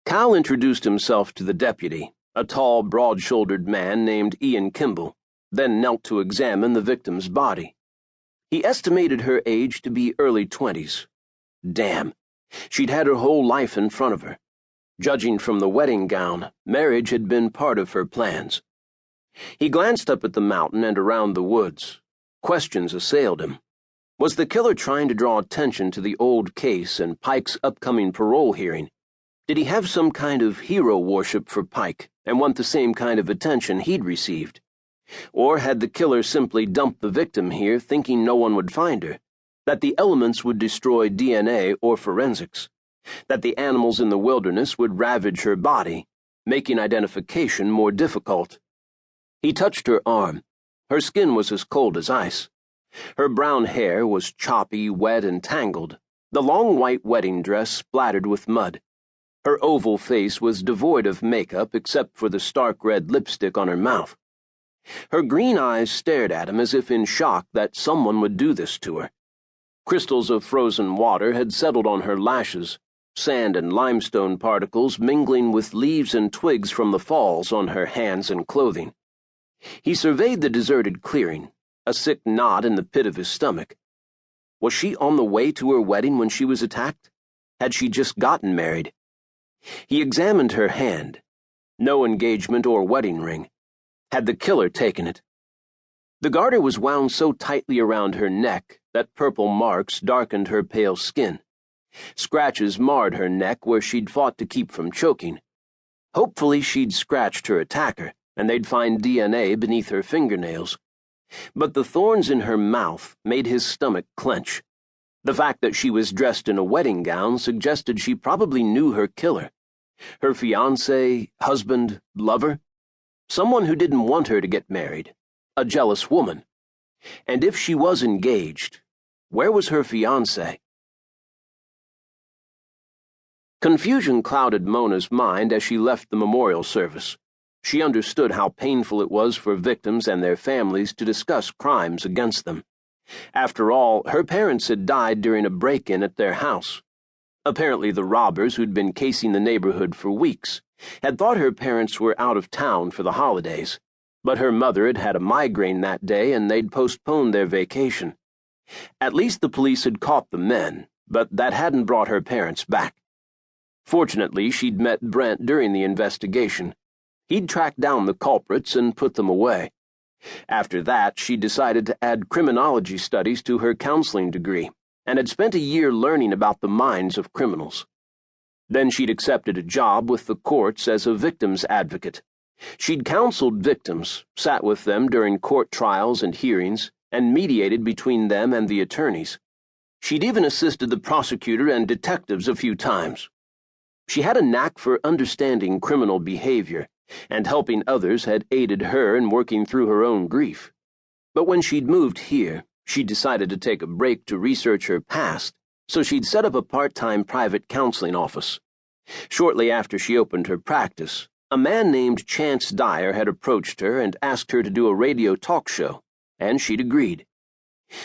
Cal introduced himself to the deputy, a tall, broad-shouldered man named Ian Kimball, then knelt to examine the victim's body. He estimated her age to be early 20s. Damn, she'd had her whole life in front of her. Judging from the wedding gown, marriage had been part of her plans. He glanced up at the mountain and around the woods. Questions assailed him. Was the killer trying to draw attention to the old case and Pike's upcoming parole hearing? Did he have some kind of hero worship for Pike and want the same kind of attention he'd received? Or had the killer simply dumped the victim here thinking no one would find her, that the elements would destroy DNA or forensics, that the animals in the wilderness would ravage her body, making identification more difficult? He touched her arm. Her skin was as cold as ice. Her brown hair was choppy, wet, and tangled, the long white wedding dress splattered with mud. Her oval face was devoid of makeup except for the stark red lipstick on her mouth. Her green eyes stared at him as if in shock that someone would do this to her. Crystals of frozen water had settled on her lashes, sand and limestone particles mingling with leaves and twigs from the falls on her hands and clothing. He surveyed the deserted clearing, a sick knot in the pit of his stomach. Was she on the way to her wedding when she was attacked? Had she just gotten married? He examined her hand. No engagement or wedding ring. Had the killer taken it? The garter was wound so tightly around her neck that purple marks darkened her pale skin. Scratches marred her neck where she'd fought to keep from choking. Hopefully she'd scratched her attacker, and they'd find DNA beneath her fingernails. But the thorns in her mouth made his stomach clench. The fact that she was dressed in a wedding gown suggested she probably knew her killer. Her fiancé, husband, lover? Someone who didn't want her to get married. A jealous woman. And if she was engaged, where was her fiancé? Confusion clouded Mona's mind as she left the memorial service. She understood how painful it was for victims and their families to discuss crimes against them. After all, her parents had died during a break-in at their house. Apparently the robbers who'd been casing the neighborhood for weeks had thought her parents were out of town for the holidays, but her mother had had a migraine that day and they'd postponed their vacation. At least the police had caught the men, but that hadn't brought her parents back. Fortunately, she'd met Brent during the investigation. He'd tracked down the culprits and put them away. After that, she decided to add criminology studies to her counseling degree and had spent a year learning about the minds of criminals. Then she'd accepted a job with the courts as a victims advocate. She'd counseled victims, sat with them during court trials and hearings, and mediated between them and the attorneys. She'd even assisted the prosecutor and detectives a few times. She had a knack for understanding criminal behavior, and helping others had aided her in working through her own grief. But when she'd moved here, she decided to take a break to research her past, so she'd set up a part-time private counseling office. Shortly after she opened her practice, a man named Chance Dyer had approached her and asked her to do a radio talk show, and she'd agreed.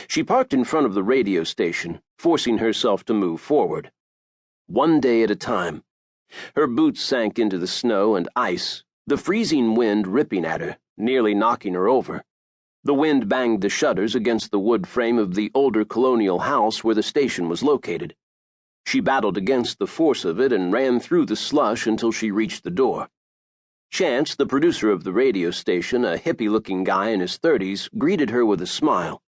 She parked in front of the radio station, forcing herself to move forward. One day at a time. Her boots sank into the snow and ice, the freezing wind ripping at her, nearly knocking her over. The wind banged the shutters against the wood frame of the older colonial house where the station was located. She battled against the force of it and ran through the slush until she reached the door. Chance, the producer of the radio station, a hippie-looking guy in his 30s, greeted her with a smile.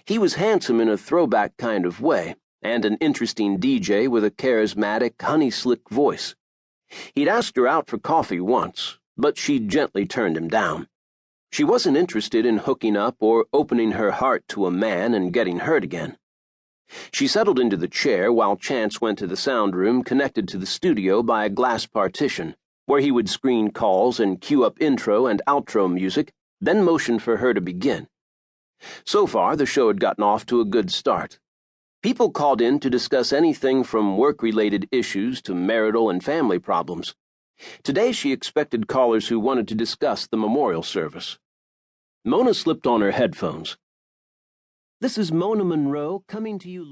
He was handsome in a throwback kind of way, and an interesting DJ with a charismatic, honey-slick voice. He'd asked her out for coffee once, but she'd gently turned him down. She wasn't interested in hooking up or opening her heart to a man and getting hurt again. She settled into the chair while Chance went to the sound room connected to the studio by a glass partition, where he would screen calls and cue up intro and outro music, then motion for her to begin. So far, the show had gotten off to a good start. People called in to discuss anything from work-related issues to marital and family problems. Today she expected callers who wanted to discuss the memorial service. Mona slipped on her headphones. "This is Mona Monroe coming to you live."